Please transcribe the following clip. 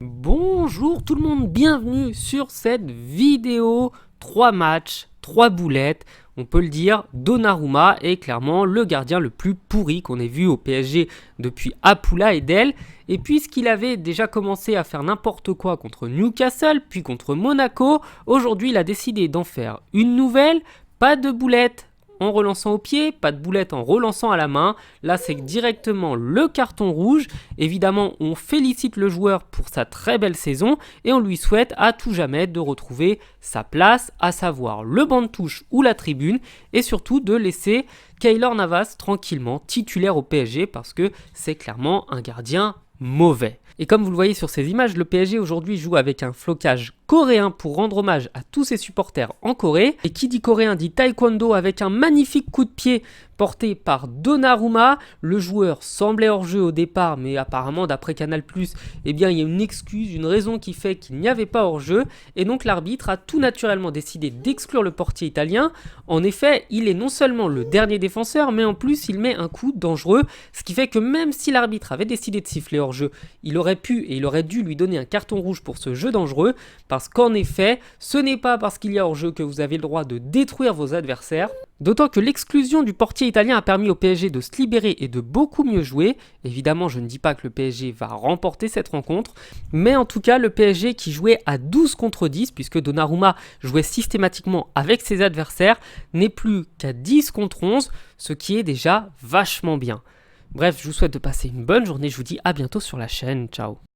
Bonjour tout le monde, bienvenue sur cette vidéo. 3 matchs, 3 boulettes. On peut le dire, Donnarumma est clairement le gardien le plus pourri qu'on ait vu au PSG depuis Apoula et Del. Et puisqu'il avait déjà commencé à faire n'importe quoi contre Newcastle, puis contre Monaco, aujourd'hui il a décidé d'en faire une nouvelle. Pas de boulette en relançant au pied, pas de boulette en relançant à la main. Là, c'est directement le carton rouge. Évidemment, on félicite le joueur pour sa très belle saison et on lui souhaite à tout jamais de retrouver sa place, à savoir le banc de touche ou la tribune, et surtout de laisser Keylor Navas tranquillement titulaire au PSG parce que c'est clairement un gardien mauvais. Et comme vous le voyez sur ces images, le PSG aujourd'hui joue avec un flocage coréen pour rendre hommage à tous ses supporters en Corée. Et qui dit coréen dit taekwondo avec un magnifique coup de pied porté par Donnarumma. Le joueur semblait hors jeu au départ, mais apparemment d'après Canal+, eh bien, il y a une excuse, une raison qui fait qu'il n'y avait pas hors jeu. Et donc l'arbitre a tout naturellement décidé d'exclure le portier italien. En effet, il est non seulement le dernier défenseur, mais en plus il met un coup dangereux. Ce qui fait que même si l'arbitre avait décidé de siffler hors jeu, il aurait pu et il aurait dû lui donner un carton rouge pour ce jeu dangereux. Parce qu'en effet, ce n'est pas parce qu'il y a hors-jeu que vous avez le droit de détruire vos adversaires. D'autant que l'exclusion du portier italien a permis au PSG de se libérer et de beaucoup mieux jouer. Évidemment, je ne dis pas que le PSG va remporter cette rencontre, mais en tout cas, le PSG qui jouait à 12 contre 10, puisque Donnarumma jouait systématiquement avec ses adversaires, n'est plus qu'à 10 contre 11, ce qui est déjà vachement bien. Bref, je vous souhaite de passer une bonne journée, je vous dis à bientôt sur la chaîne, ciao.